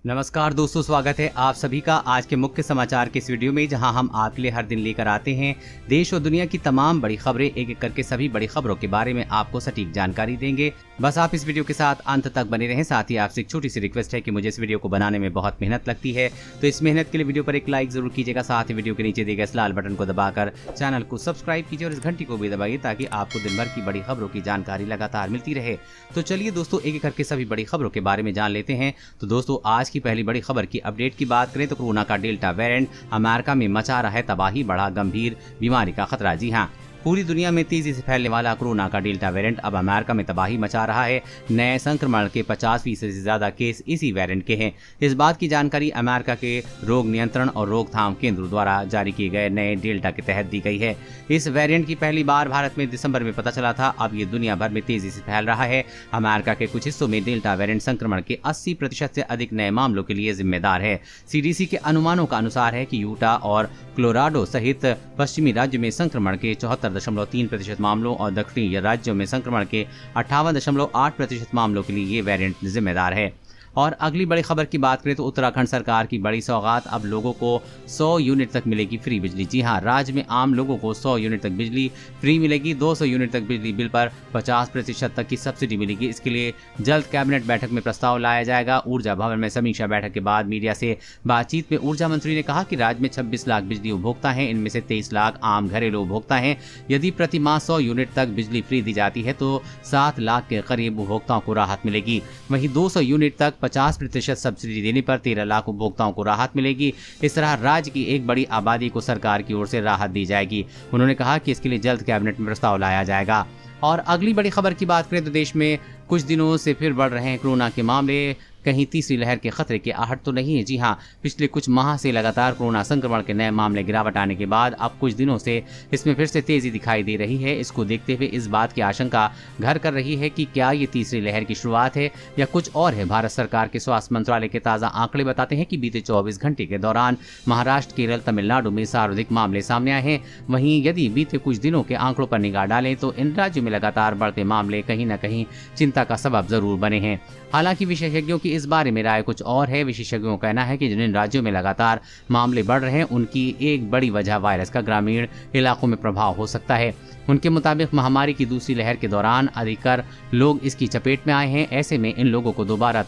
नमस्कार दोस्तों, स्वागत है आप सभी का आज के मुख्य समाचार के इस वीडियो में, जहां हम आपके लिए हर दिन लेकर आते हैं देश और दुनिया की तमाम बड़ी खबरें। एक एक करके सभी बड़ी खबरों के बारे में आपको सटीक जानकारी देंगे। बस आप इस वीडियो के साथ अंत तक बने रहें। साथ ही आपसे एक छोटी सी रिक्वेस्ट है कि मुझे इस वीडियो को बनाने में बहुत मेहनत लगती है, तो इस मेहनत के लिए वीडियो पर एक लाइक जरूर कीजिएगा। साथ ही वीडियो के नीचे दिए गए इस लाल बटन को दबाकर चैनल को सब्सक्राइब कीजिए और इस घंटी को भी दबाइए, ताकि आपको दिन भर की बड़ी खबरों की जानकारी लगातार मिलती रहे। तो चलिए दोस्तों, एक एक करके सभी बड़ी खबरों के बारे में जान लेते हैं। तो दोस्तों, आज की पहली बड़ी खबर की अपडेट की बात करें तो कोरोना का डेल्टा वेरिएंट अमेरिका में मचा रहा है तबाही, बढ़ा गंभीर बीमारी का खतरा। जी हां, पूरी दुनिया में तेजी से फैलने वाला कोरोना का डेल्टा वेरिएंट अब अमेरिका में तबाही मचा रहा है। नए संक्रमण के 50% से ज्यादा केस इसी वेरिएंट के हैं। इस बात की जानकारी अमेरिका के रोग नियंत्रण और रोकथाम केंद्र द्वारा जारी किए गए नए डेल्टा के तहत दी गई है। इस वेरिएंट की पहली बार भारत में दिसंबर में पता चला था। अब ये दुनिया भर में तेजी से फैल रहा है। अमेरिका के कुछ हिस्सों में डेल्टा वेरिएंट संक्रमण के 80% से अधिक नए मामलों के लिए जिम्मेदार है। सीडीसी के अनुमानों का अनुसार है कि यूटा और कोलोराडो सहित पश्चिमी राज्यों में संक्रमण के 74.3% मामलों और दक्षिणी राज्यों में संक्रमण के 58.8% मामलों के लिए ये वेरिएंट जिम्मेदार है। और अगली बड़ी खबर की बात करें तो उत्तराखंड सरकार की बड़ी सौगात, अब लोगों को 100 यूनिट तक मिलेगी फ्री बिजली। जी हां, राज्य में आम लोगों को 100 यूनिट तक बिजली फ्री मिलेगी। 200 यूनिट तक बिजली बिल पर 50% तक की सब्सिडी मिलेगी। इसके लिए जल्द कैबिनेट बैठक में प्रस्ताव लाया जाएगा। ऊर्जा भवन में समीक्षा बैठक के बाद मीडिया से बातचीत में ऊर्जा मंत्री ने कहा कि राज्य में 26 लाख बिजली उपभोक्ता हैं, इनमें से 23 लाख आम घरेलू उपभोक्ता हैं। यदि प्रति माह 100 यूनिट तक बिजली फ्री दी जाती है तो 7 लाख के करीब उपभोक्ताओं को राहत मिलेगी। वहीं 200 यूनिट तक 50% सब्सिडी देने पर 13 लाख उपभोक्ताओं को राहत मिलेगी। इस तरह राज्य की एक बड़ी आबादी को सरकार की ओर से राहत दी जाएगी। उन्होंने कहा कि इसके लिए जल्द कैबिनेट में प्रस्ताव लाया जाएगा। और अगली बड़ी खबर की बात करें तो देश में कुछ दिनों से फिर बढ़ रहे हैं कोरोना के मामले। कहीं तीसरी लहर के खतरे की आहट तो नहीं है। जी हां, पिछले कुछ माह से लगातार कोरोना संक्रमण के नए मामले गिरावट आने के बाद अब कुछ दिनों से इसमें फिर से तेजी दिखाई दे रही है। इसको देखते हुए इस बात की आशंका घर कर रही है कि क्या ये तीसरी लहर की शुरुआत है या कुछ और है। भारत सरकार के स्वास्थ्य मंत्रालय के ताज़ा आंकड़े बताते हैं कि बीते 24 घंटे के दौरान महाराष्ट्र, केरल, तमिलनाडु में सर्वाधिक मामले सामने आए हैं। वहीं यदि बीते कुछ दिनों के आंकड़ों पर निगाह डालें तो इन राज्यों में लगातार बढ़ते मामले कहीं न कहीं चिंता का सबब जरूर बने हैं। हालांकि विशेषज्ञों की इस बारे में राय कुछ और है। विशेषज्ञों का कहना है कि जिन राज्यों में लगातार मामले बढ़ रहे हैं उनकी एक बड़ी वजह वायरस का ग्रामीण इलाकों में प्रभाव हो सकता है। उनके मुताबिक महामारी की दूसरी लहर के दौरान अधिकतर लोग इसकी चपेट में आए हैं। ऐसे में इन लोगों को दोबारा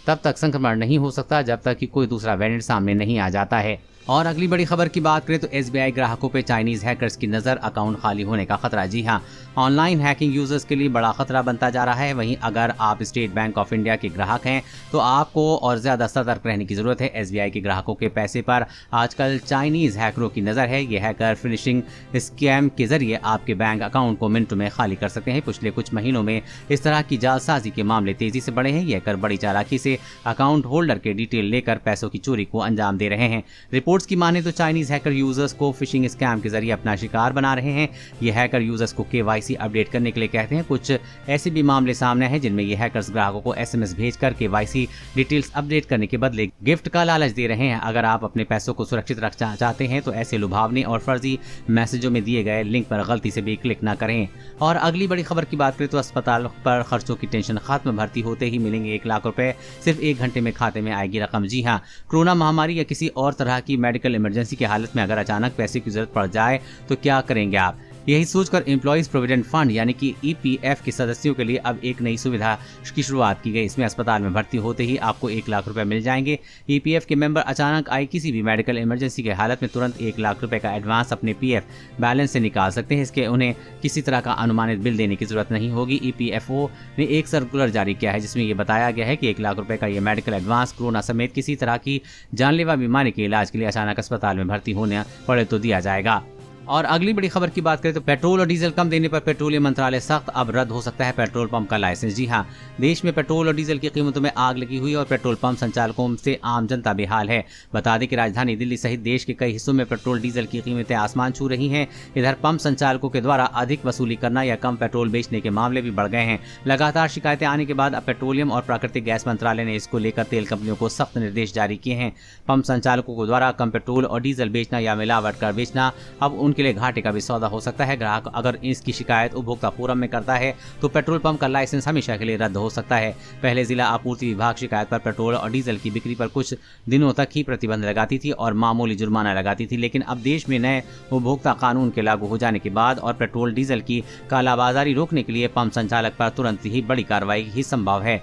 तब तक संक्रमण नहीं हो सकता जब तक कि कोई दूसरा वेरिएंट सामने नहीं आ जाता है। और अगली बड़ी खबर की बात करें तो एसबीआई ग्राहकों पे चाइनीज हैकर्स की नजर, अकाउंट खाली होने का खतरा। जी हां, ऑनलाइन हैकिंग यूजर्स के लिए बड़ा खतरा बनता जा रहा है। वहीं अगर आप स्टेट बैंक ऑफ इंडिया के ग्राहक हैं तो आपको और ज्यादा सतर्क रहने की जरूरत है। एसबीआई के ग्राहकों के पैसे पर आजकल चाइनीज हैकरों की नजर है। ये हैकर फिशिंग स्कैम के जरिए आपके बैंक अकाउंट को मिनटों में खाली कर सकते हैं। पिछले कुछ महीनों में इस तरह की जालसाजी के मामले तेजी से बढ़े हैं। ये हैकर बड़ी चालाकी से अकाउंट होल्डर के डिटेल लेकर पैसों की चोरी को अंजाम दे रहे हैं। रिपोर्ट्स की माने तो चाइनीज हैकर यूजर्स को फिशिंग स्कैम के जरिए अपना शिकार बना रहे हैं। ये हैकर यूजर्स को केवाईसी अपडेट करने के लिए कहते हैं। कुछ ऐसे भी मामले सामने हैं जिनमें ये हैकर्स ग्राहकों को एसएमएस भेजकर केवाईसी डिटेल्स अपडेट करने के बदले गिफ्ट का लालच दे रहे हैं। अगर आप अपने पैसों को सुरक्षित रखना चाहते हैं तो ऐसे लुभावने और फर्जी मैसेजों में दिए गए लिंक पर गलती से भी क्लिक न करें। और अगली बड़ी खबर की बात करें तो अस्पताल पर खर्चों की टेंशन खत्म, भर्ती होते ही मिलेंगे 1 लाख रुपए, सिर्फ 1 घंटे में खाते में आएगी रकम। जी हाँ, कोरोना महामारी या किसी और तरह की मेडिकल इमरजेंसी की हालत में अगर अचानक पैसे की जरूरत पड़ जाए तो क्या करेंगे आप? यही सोचकर एम्प्लॉइज प्रोविडेंट फंड यानी कि ईपीएफ के सदस्यों के लिए अब एक नई सुविधा की शुरुआत की गई। इसमें अस्पताल में भर्ती होते ही आपको 1 लाख रुपए मिल जाएंगे। ईपीएफ के मेंबर अचानक आई किसी भी मेडिकल इमरजेंसी के हालत में तुरंत 1 लाख रुपए का एडवांस अपने पीएफ बैलेंस से निकाल सकते हैं। इसके उन्हें किसी तरह का अनुमानित बिल देने की जरूरत नहीं होगी। ईपीएफओ ने एक सर्कुलर जारी किया है जिसमें यह बताया गया है कि 1 लाख रुपए का यह मेडिकल एडवांस कोरोना समेत किसी तरह की जानलेवा बीमारी के इलाज के लिए अचानक अस्पताल में भर्ती होने पड़े तो दिया जाएगा। और अगली बड़ी खबर की बात करें तो पेट्रोल और डीजल कम देने पर पेट्रोलियम मंत्रालय सख्त, अब रद्द हो सकता है पेट्रोल पंप का लाइसेंस। जी हां, देश में पेट्रोल और डीजल की कीमतों में आग लगी हुई और पेट्रोल पंप संचालकों से आम जनता बेहाल है। बता दें कि राजधानी दिल्ली सहित देश के कई हिस्सों में पेट्रोल डीजल की कीमतें आसमान छू रही हैं। इधर पंप संचालकों के द्वारा अधिक वसूली करना या कम पेट्रोल बेचने के मामले भी बढ़ गए हैं। लगातार शिकायतें आने के बाद अब पेट्रोलियम और प्राकृतिक गैस मंत्रालय ने इसको लेकर तेल कंपनियों को सख्त निर्देश जारी किए हैं। पंप संचालकों के द्वारा कम पेट्रोल और डीजल बेचना या मिलावट कर बेचना अब उनकी उनके लिए घाटे का भी सौदा हो सकता है। ग्राहक अगर इसकी शिकायत उपभोक्ता फोरम में करता है तो पेट्रोल पंप का लाइसेंस हमेशा के लिए रद्द हो सकता है। पहले जिला आपूर्ति विभाग शिकायत पर पेट्रोल और डीजल की बिक्री पर कुछ दिनों तक ही प्रतिबंध लगाती थी और मामूली जुर्माना लगाती थी, लेकिन अब देश में नए उपभोक्ता कानून के लागू हो जाने के बाद और पेट्रोल डीजल की कालाबाजारी रोकने के लिए पंप संचालक पर तुरंत ही बड़ी कार्रवाई ही संभव है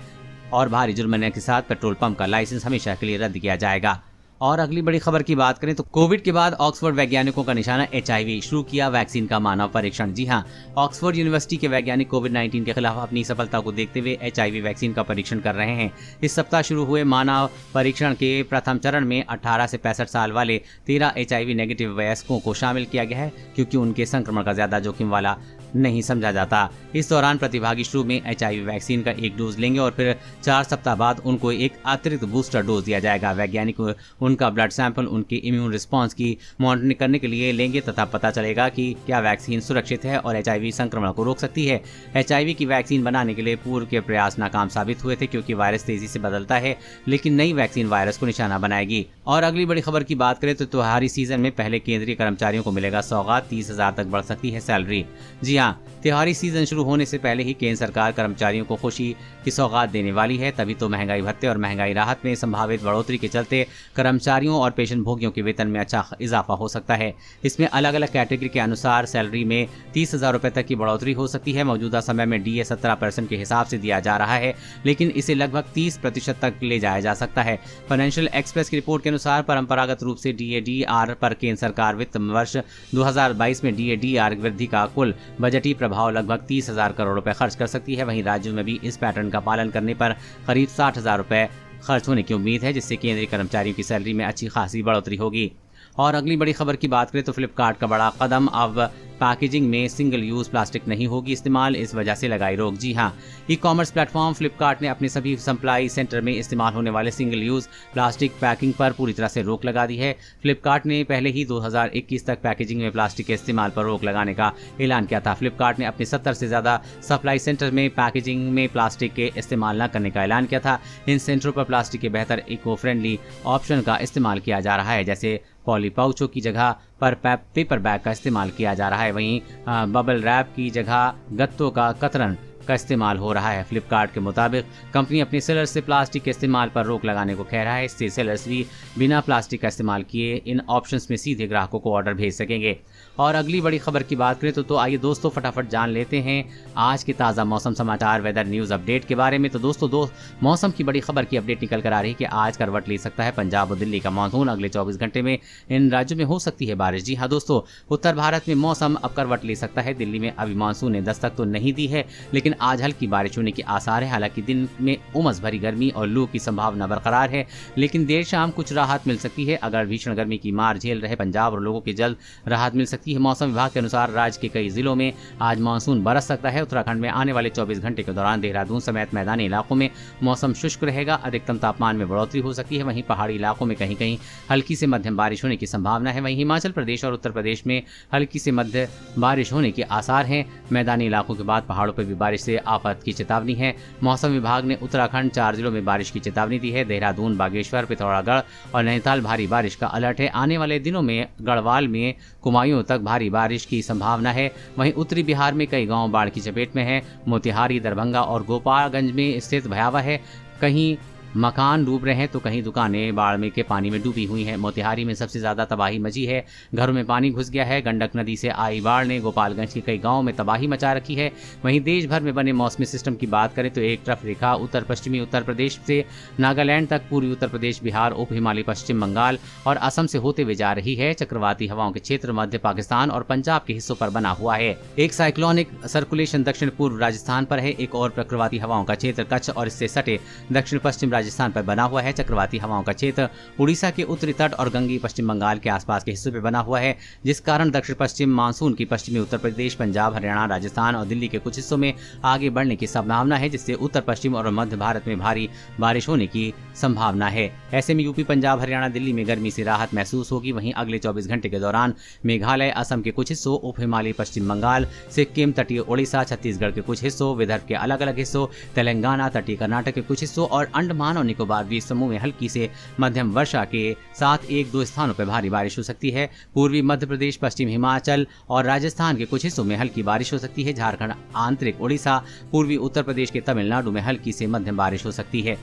और भारी जुर्माने के साथ पेट्रोल पंप का लाइसेंस हमेशा के लिए रद्द किया जाएगा। और अगली बड़ी खबर की बात करें तो कोविड के बाद ऑक्सफोर्ड वैज्ञानिकों का निशाना HIV, शुरू किया वैक्सीन का मानव परीक्षण। जी हां, ऑक्सफोर्ड यूनिवर्सिटी के वैज्ञानिक कोविड-19 के खिलाफ अपनी सफलता को देखते हुए HIV वैक्सीन का परीक्षण कर रहे हैं। इस सप्ताह शुरू हुए मानव परीक्षण के प्रथम चरण में 18 से 65 साल वाले 13 HIV नेगेटिव वयस्कों को शामिल किया गया है, क्योंकि उनके संक्रमण का ज्यादा जोखिम वाला नहीं समझा जाता। इस दौरान प्रतिभागी शुरू में HIV वैक्सीन का एक डोज लेंगे और फिर 4 सप्ताह बाद उनको एक अतिरिक्त बूस्टर डोज दिया जाएगा। वैज्ञानिक उनका ब्लड सैंपल उनके इम्यून रिस्पांस की मॉनिटरिंग करने के लिए लेंगे तथा पता चलेगा कि क्या वैक्सीन सुरक्षित है और HIV संक्रमण को रोक सकती है। HIV की वैक्सीन बनाने के लिए पूर्व के प्रयास नाकाम साबित हुए थे, क्योंकि वायरस तेजी से बदलता है, लेकिन नई वैक्सीन वायरस को निशाना बनाएगी। और अगली बड़ी खबर की बात करें तो त्योहारी सीजन में पहले केंद्रीय कर्मचारियों को मिलेगा सौगात, 30,000 तक बढ़ सकती है सैलरी। जी हाँ, त्योहारी सीजन शुरू होने से पहले ही केंद्र सरकार कर्मचारियों को खुशी की सौगात देने वाली है। तभी तो महंगाई भत्ते और महंगाई राहत में संभावित बढ़ोतरी के चलते कर्मचारियों और पेंशन भोगियों के वेतन में अच्छा इजाफा हो सकता है। इसमें अलग अलग कैटेगरी के अनुसार सैलरी में 30,000 रुपए तक की बढ़ोतरी हो सकती है। मौजूदा समय में DA 17% के हिसाब से दिया जा रहा है, लेकिन इसे लगभग 30% तक ले जाया जा सकता है। फाइनेंशियल एक्सप्रेस की रिपोर्ट के अनुसार परंपरागत रूप से DA/DR पर केंद्र सरकार वित्त वर्ष 2022 में DA/DR वृद्धि का कुल बजटीय प्रभाव लगभग 30,000 करोड़ रुपए खर्च कर सकती है। वहीं राज्यों में भी इस पैटर्न का पालन करने पर करीब 60,000 रुपए खर्च होने की उम्मीद है, जिससे केंद्रीय कर्मचारियों की सैलरी में अच्छी खासी बढ़ोतरी होगी। और अगली बड़ी खबर की बात करें तो फ्लिपकार्ट का बड़ा कदम, अब पैकेजिंग में सिंगल यूज प्लास्टिक नहीं होगी इस्तेमाल, इस वजह से लगाई रोक। जी हां, ई-कॉमर्स प्लेटफॉर्म फ्लिपकार्ट ने अपने सभी सप्लाई सेंटर में इस्तेमाल होने वाले सिंगल यूज प्लास्टिक पैकिंग पर पूरी तरह से रोक लगा दी है। फ्लिपकार्ट ने पहले ही 2021 तक पैकेजिंग में प्लास्टिक के इस्तेमाल पर रोक लगाने का ऐलान किया था। फ्लिपकार्ट ने अपने 70 से ज्यादा सप्लाई सेंटर में पैकेजिंग में प्लास्टिक के इस्तेमाल न करने का ऐलान किया था। इन सेंटरों पर प्लास्टिक के बेहतर इको फ्रेंडली ऑप्शन का इस्तेमाल किया जा रहा है, जैसे पॉली पाउचों की जगह पर पेपर बैग का इस्तेमाल किया जा रहा है। वहीं बबल रैप की जगह गत्तों का कतरन का इस्तेमाल हो रहा है। फ्लिपकार्ट के मुताबिक कंपनी अपने सेलर्स से प्लास्टिक के इस्तेमाल पर रोक लगाने को कह रहा है। इससे सेलर्स भी बिना प्लास्टिक का इस्तेमाल किए इन ऑप्शंस में सीधे ग्राहकों को ऑर्डर भेज सकेंगे। और अगली बड़ी खबर की बात करें तो आइए दोस्तों फटाफट जान लेते हैं आज के ताज़ा मौसम समाचार वेदर न्यूज़ अपडेट के बारे में। तो दोस्तों मौसम की बड़ी खबर की अपडेट निकल कर आ रही है कि आज करवट ले सकता है पंजाब और दिल्ली का मानसून। अगले 24 घंटे में इन राज्यों में हो सकती है बारिश। जी हाँ दोस्तों, उत्तर भारत में मौसम अब करवट ले सकता है। दिल्ली में अभी मानसून ने दस्तक तो नहीं दी है, लेकिन आज हल्की बारिश होने के आसार है। हालांकि दिन में उमस भरी गर्मी और लू की संभावना बरकरार है, लेकिन देर शाम कुछ राहत मिल सकती है। अगर भीषण गर्मी की मार झेल रहे पंजाब और लोगों की जल्द राहत मिल सकती है। मौसम विभाग के अनुसार राज्य के कई जिलों में आज मानसून बरस सकता है। उत्तराखंड में आने वाले 24 घंटे के दौरान देहरादून समेत मैदानी इलाकों में मौसम शुष्क रहेगा। अधिकतम तापमान में बढ़ोतरी हो सकती है। वहीं पहाड़ी इलाकों में कहीं कहीं हल्की से मध्यम बारिश होने की संभावना है। वहीं हिमाचल प्रदेश और उत्तर प्रदेश में हल्की से मध्य बारिश होने के आसार हैं। मैदानी इलाकों के बाद पहाड़ों पर भी बारिश से आफत की चेतावनी है। मौसम विभाग ने उत्तराखंड 4 जिलों में बारिश की चेतावनी दी है। देहरादून, बागेश्वर, पिथौरागढ़ और नैनीताल भारी बारिश का अलर्ट है। आने वाले दिनों में गढ़वाल में कुमायूं तक भारी बारिश की संभावना है। वहीं उत्तरी बिहार में कई गांव बाढ़ की चपेट में हैं। मोतिहारी, दरभंगा और गोपालगंज में स्थिति भयावह है। कहीं मकान डूब रहे हैं तो कहीं दुकानें बाढ़ में के पानी में डूबी हुई हैं। मोतिहारी में सबसे ज्यादा तबाही मची है। घरों में पानी घुस गया है। गंडक नदी से आई बाढ़ ने गोपालगंज के कई गांवों में तबाही मचा रखी है। वहीं देश भर में बने मौसमी सिस्टम की बात करें तो एक तरफ रेखा उत्तर पश्चिमी उत्तर प्रदेश से नागालैंड तक पूर्वी उत्तर प्रदेश, बिहार, उप हिमालय, पश्चिम बंगाल और असम से होते हुए जा रही है। चक्रवाती हवाओं के क्षेत्र मध्य पाकिस्तान और पंजाब के हिस्सों पर बना हुआ है। एक साइक्लोनिक सर्कुलेशन दक्षिण पूर्व राजस्थान पर है। एक और चक्रवाती हवाओं का क्षेत्र कच्छ और इससे सटे दक्षिण पश्चिम राजस्थान पर बना हुआ है। चक्रवाती हवाओं का क्षेत्र उड़ीसा के उत्तरी तट और गंगी पश्चिम बंगाल के आसपास के हिस्सों पर बना हुआ है, जिस कारण दक्षिण पश्चिम मानसून की पश्चिमी उत्तर प्रदेश, पंजाब, हरियाणा, राजस्थान और दिल्ली के कुछ हिस्सों में आगे बढ़ने की संभावना है, जिससे उत्तर पश्चिम और मध्य भारत में भारी बारिश होने की संभावना है। ऐसे में यूपी, पंजाब, हरियाणा, दिल्ली में गर्मी से राहत महसूस होगी। वहीं अगले 24 घंटे के दौरान मेघालय, असम के कुछ हिस्सों, उप हिमालय, पश्चिम बंगाल, सिक्किम, तटीय उड़ीसा, छत्तीसगढ़ के कुछ हिस्सों, विदर्भ के अलग अलग हिस्सों, तेलंगाना, तटीय कर्नाटक के कुछ हिस्सों और अंडमान अंडमान और निकोबार द्वीप समूह में हल्की से मध्यम वर्षा के साथ 1-2 स्थानों पर भारी बारिश हो सकती है। पूर्वी मध्य प्रदेश, पश्चिम हिमाचल और राजस्थान के कुछ हिस्सों में हल्की बारिश हो सकती है। झारखंड, आंतरिक उड़ीसा, पूर्वी उत्तर प्रदेश के तमिलनाडु में हल्की से मध्यम बारिश हो सकती है।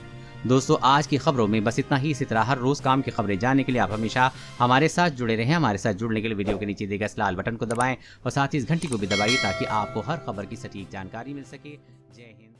दोस्तों, आज की खबरों में बस इतना ही। इसी तरह हर रोज काम की खबरें जानने के लिए आप हमेशा हमारे साथ जुड़े रहें। हमारे साथ जुड़ने के लिए वीडियो के नीचे दिए गए इस लाल बटन को दबाएं और साथ ही इस घंटी को भी दबाइए ताकि आपको हर खबर की सटीक जानकारी मिल सके। जय हिंद।